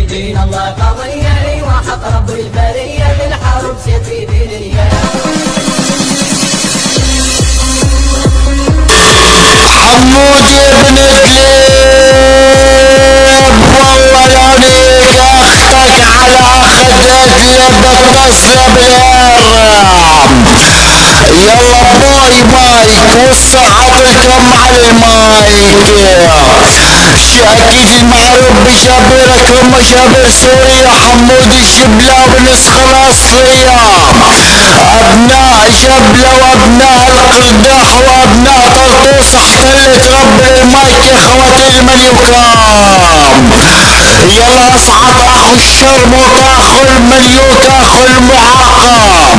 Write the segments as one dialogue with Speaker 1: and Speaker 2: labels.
Speaker 1: دين الله قضية وحق رب البرية بالحرب سيفي دينية.
Speaker 2: حمودي بن دليب والله يعنيك اختك على خدك بتصلب الهرم. يلا باي مايك وسعت لكم على المايك. اكيد المعروف بجابركم وجابر سوريا حمود الشبلاوي النسخة الاصلية. ابناء جبلة وابناء القرداح وابناء طرطوس احتلت رب المايك يا خواتي المليوكام. يلا اصعد اخو الشرموط اخو المليوك اخو المعاقم.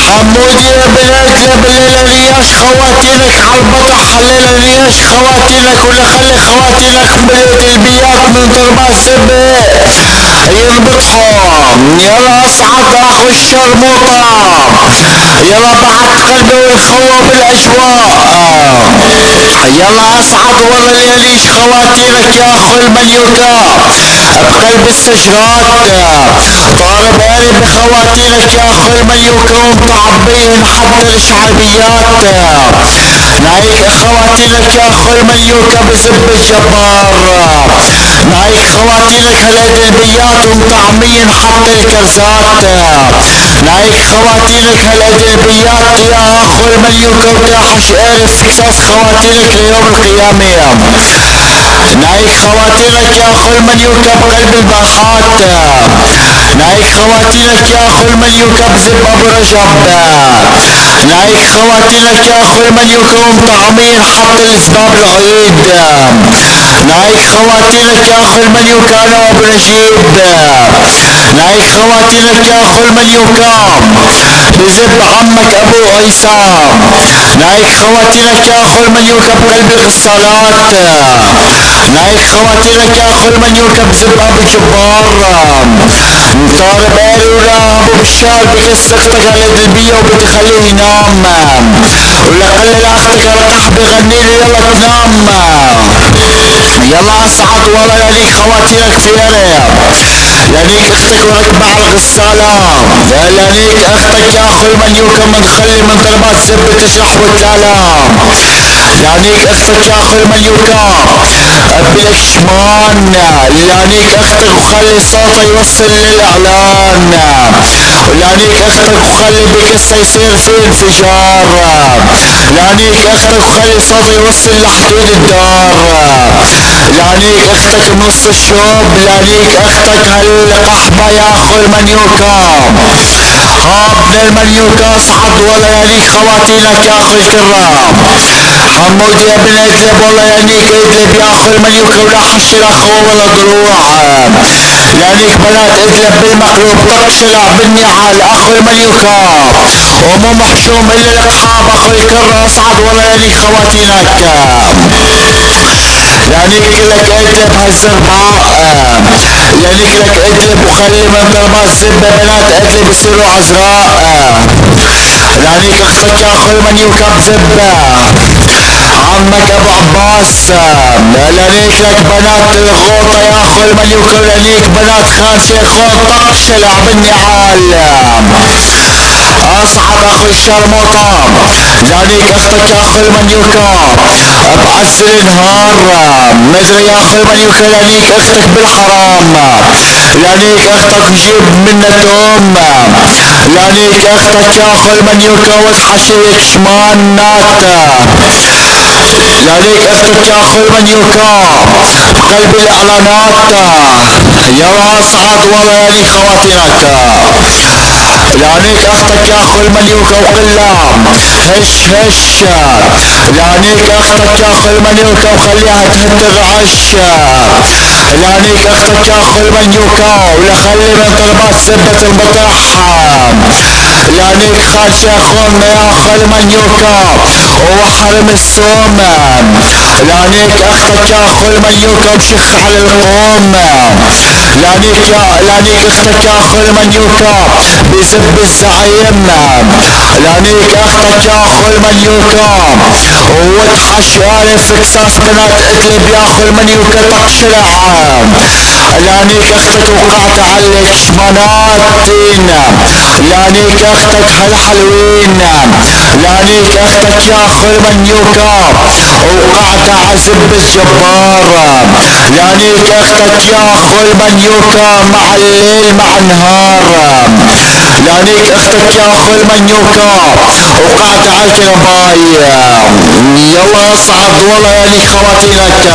Speaker 2: حمود يا بلاد بالليلة رياش خواتينك عالبطح الليلة رياش خواتينك ولا خلي خواتينك بلاد البيات من ضربة الزبق ينبطحهم. يلا اصعد اخو الشرموطة. يلا بعد قلبي والخوة بالاجواء. يلا اصعد والله ليش خواتينك يا اخو المليوكة بقلب السجرات. طالب قارب بخواتينك يا اخو المليوكة ومطعبين حتى الشعبيات. نايك خواتينك يا اخو المليوكة بزب الجبار. نايك خواتينك هلاد البيات ومطعمين حتى الكرزات. نايك خواتينك هلاد البيات يا اخو المليوكة وتاحش قارف فكساس خواتينك ليوم القيامة. نايك خواتينك يا اخو المليوكة بقلب الباحات. نايك خواتينك يا اخو المليوكة بزب ابو رجب. نايك خواتينك يا اخو المليوكة ومطعمين حتى الاسباب العيد. نايك خواتينك يا اخو المليوكة انا وابو نجيب. نايك خواتينك يا اخو المليوكة بزب عمك ابو عصام. نايك خواتينك يا اخو المليوكة بقلب الغسالات. نايك خواتينك يا اخو المليوكة بزب ابو جبار. طالب قاري ولا ابو بشار بكس اختك على الدلبية وبتخليه ينام. ولا قلل اختك رتح بغني له يلا تنام. يلا اصعد والله لانيك خواتينك في ريب. لانيك اختك وركبة على الغسالة. لانيك اختك يا اخو المليوكة منخلي من ضربات زب تشرح والكلام. لانيك اختك يا اخو المليوكة بلك شمان. لانيك اختك وخلي صوته يوصل للاعلان. لانيك اختك وخلي بقصة يصير في انفجار. لانيك اختك وخلي صوته يوصل لحدود الدار. لانيك اختك بنص الشوب. لانيك اختك هالقحبة يا اخو المليوكة. ابن المليوكة اصعد ولا يعنيك خواتينك يا اخو الكرام. حمود يا بن ادلب والله يعنيك ادلب يا اخو المليوكة ولا حشر اخوه ولا ضلوع. لانيك بنات ادلب بالمقلوب تقشلع بالنعال اخو المليوكة ومو محشوم الا الاقحاب اخو الكرة. اصعد والله يعنيك خواتينك. لانيك لك ادلب هالزرباء. لانيك لك ادلب وخلي من ضربات زبة بنات ادلب يصيروا عزراء. لانيك اختك يا اخو المليوكة بزبة. عمك ابو عباس. لانيك لك بنات الغوطة يا اخو المليوكة. ولانيك بنات خان شيخون تقشلع بالنعال. اصعد اخو الشرموطة. لانيك اختك يا اخو المليوكة بعز النهار. مدري يا اخو المليوكة لانيك اختك بالحرام. لانيك اختك جيب منها توم. لانيك اختك يا اخو المليوكة وتحشيك شمانات. لانيك اختك يا اخو المليوكة بقلب الاعلانات. يلا اصعد والله يليك خواتينك. لانيك اختك يا اخو المليوكة وقلام هش هش. لانيك اختك يا اخو المليوكة وخليها تهد الرعش. لانيك اختك يا اخو المليوكة ولا خلي من ضربات سبة البطح. لانيك خال شيخون يا اخو المليوكة وحرم السوم. لانيك اختك يا اخو المليوكة وشخ على القوم. لانيك اختك يا اخو المنيوكا بيسب الزعيم، لانيك اختك يا اخو المنيوكا وتحش الف قصاص بنات ادلب يا اخو المنيوكا تقشرع، لانيك اختك وقعت عليك شمناتين، لانيك اختك هالحلوين، لانيك اختك يا اخو المنيوكا وقعت عزب الجبار، لانيك اختك يا اخو المنيوكا مع الليل مع النهار، لانيك اختك يا اخو المنيوكا وقعت على الكرباي. يلا اصعد والله يا خواتينك،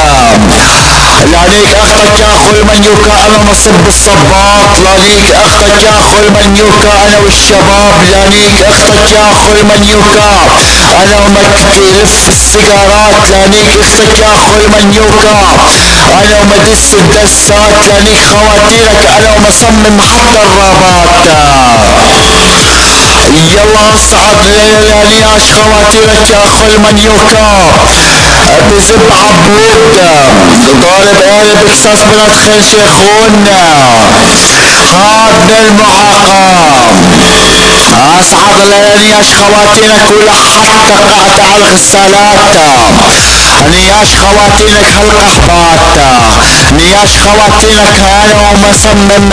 Speaker 2: لانيك اختك يا اخو المنيوكا انا مصب الصباط، لانيك اختك يا اخو المنيوكا انا والشباب، لانيك اختك يا اخو المنيوكا انا ومكفي لف السيجارات، لانيك اختك يا اخو المنيوكا انا ومدس الدسات، لانيك خواتينك انا ومصمم حتى الرابات. يلا اصعد ليالياش خواتينك يا اخو المنيوكا بزب عبود ضارب قالب قصص بنات خيل شيخون خادنا المعاقة. اصعد ليالياش خواتينك ولحقت قعت على الغسالات، نياش خواتينك هالقحبات، نياش خواتينك انا ومصمم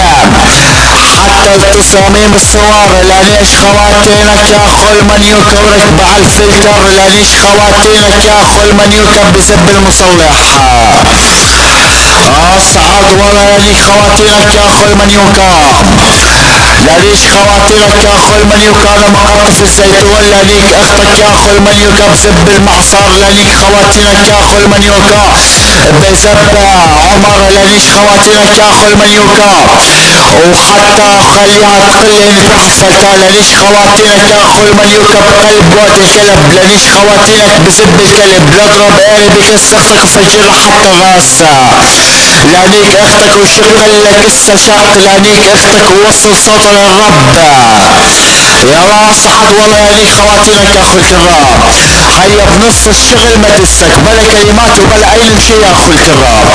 Speaker 2: حتى التصاميم الصور، لانيش خواتينك يا اخو المنيوكا وركب على الفلتر، لانيش خواتينك يا اخو المنيوكا بسب المصلح. اصعد ولا لانيك خواتينك يا اخو المنيوكا، لانيش خواتينك يا اخو المنيوكا انا مقطف الزيتون، لانيك اختك يا اخو المنيوكا بسب المعصر، لانيك خواتينك يا اخو المنيوكا بسب عمر، لانيش خواتينك يا اخو المنيوكا وحتى خليها تقل تحصلتها، لانيش خواتينك يا اخو المنيوكا بقلب واد الكلب، لانيش خواتينك بسب الكلب لاضرب قلبي بكس اختك وفجرها حتى راسها، لانيك اختك وشق لك السشط، لانيك اختك ووصل صوت للرب. يلا اصعد والله لانيك خواتينك يا اخو الكرام، هيا بنص الشغل ما دسك بلا كلمات وبلا اي شيء يا اخو الكرام،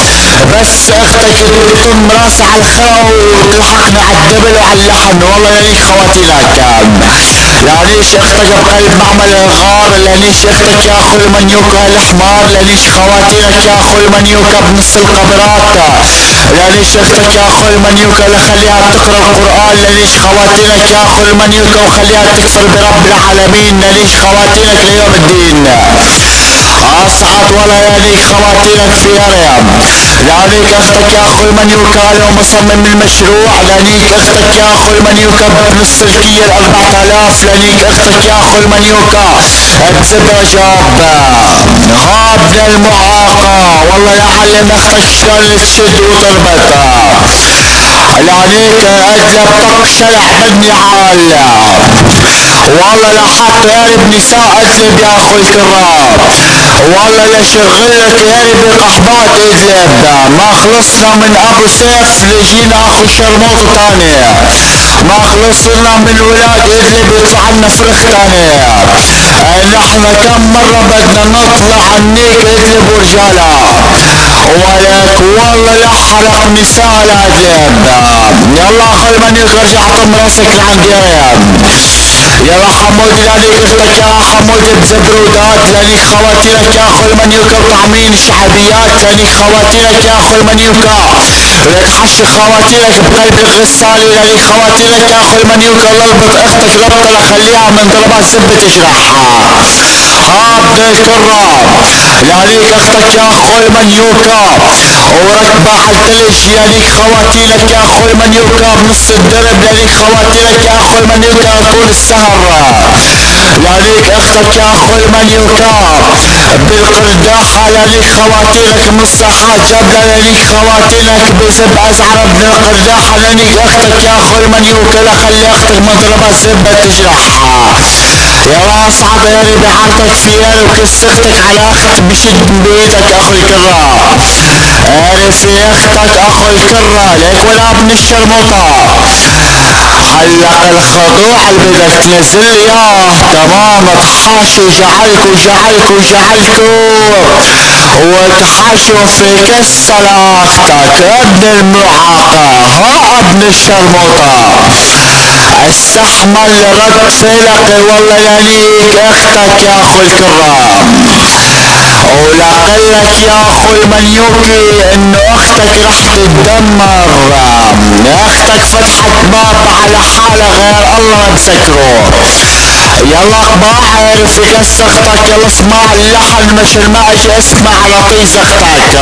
Speaker 2: بس اختك تطم راسها على الخا وتلحقنا على الدبل وعلى اللحن، والله لانيك خواتينك، لانيش اختك بقلب معمل الغار، لانيش اختك يا اخو المنيوكا الحمار، لانيش خواتينك يا اخو المنيوكا بنص القبرات، لانيش اختك يا اخو المنيوكا لخليها تقرا القران، لانيش خواتينك يا اخو المنيوكا وخليها تكفر برب العالمين، لانيش خواتينك ليوم الدين. اصعد ولا لانيك خواتينك في اريم، لانيك اختك يا اخو المنيوكا لو مصمم المشروع، لانيك اختك يا اخو المنيوكا بنص الكيل 4000، لانيك اختك يا اخو المنيوكا بزب رجاب غابنا المعاقة، والله يعلم اختك شلون تشد وتربطها، لانيك ادلب طق شلع بدني عال، والله لحط يارب نساء ادلب يا اخو الكرام، والله لشغلك يارب القحبات ادلب، ما خلصنا من ابو سيف لجينا اخو شرموط تاني، ما خلصنا من ولاد ادلب يطلع لنا فرخ تاني، نحن كم مرة بدنا نطلع عنيك ادلب ورجالها، ولك والله لحرق نساء الادلب. يلا اخو المنيوكا ارجع طم راسك لعند يارب. يلا حمود لانيك اختك يا حمود بزبرودات، لانيك خواتينك يا اخو المنيوكا وطعمين الشعبيات، لانيك خواتينك يا اخو المنيوكا ولك حش خواتينك بقلب الغسالة، لانيك خواتينك يا اخو المنيوكا لربط اختك لبطة لخليها من ضربات زبة تجرحها. هاد الكرام لانيك اختك يا اخو المنيوكا وركبة على الثلج، لانيك خواتينك يا اخو المنيوكا بنص الدرب، لانيك خواتينك يا اخو المنيوكا طول السهر، لانيك اختك يا اخو المنيوكا بالقرداحة، لانيك خواتينك بنص حاجب، لانيك خواتينك بزب ازعر ابن القرداحة، لانيك اختك يا اخو المنيوكا لخلي اختك مضربة زبة تجرحها. يلا اصعد ياري بحالتك فيها وكس اختك على اخت بشد بيتك اخو الكرة، عرف يا اختك اخو الكرة ليك ولا ابن الشرموطة، حلق الخضوع اللي بدك تنزل ياه تمام تحاشوا جعلكوا وتحاشوا في كسة لاختك ابن المعاقة. ابن الشرموطة. استحمل رد فلقي والله يليك اختك يا اخو الكرام، ولقلك يا اخو المنيوكي انه اختك رح تتدمر. اختك فتحت باب على حالة غير الله ما تسكروه. يلا باحر في قص اختك، يلا اسمع اللحن مش المعش، اسمع لطيس اختك.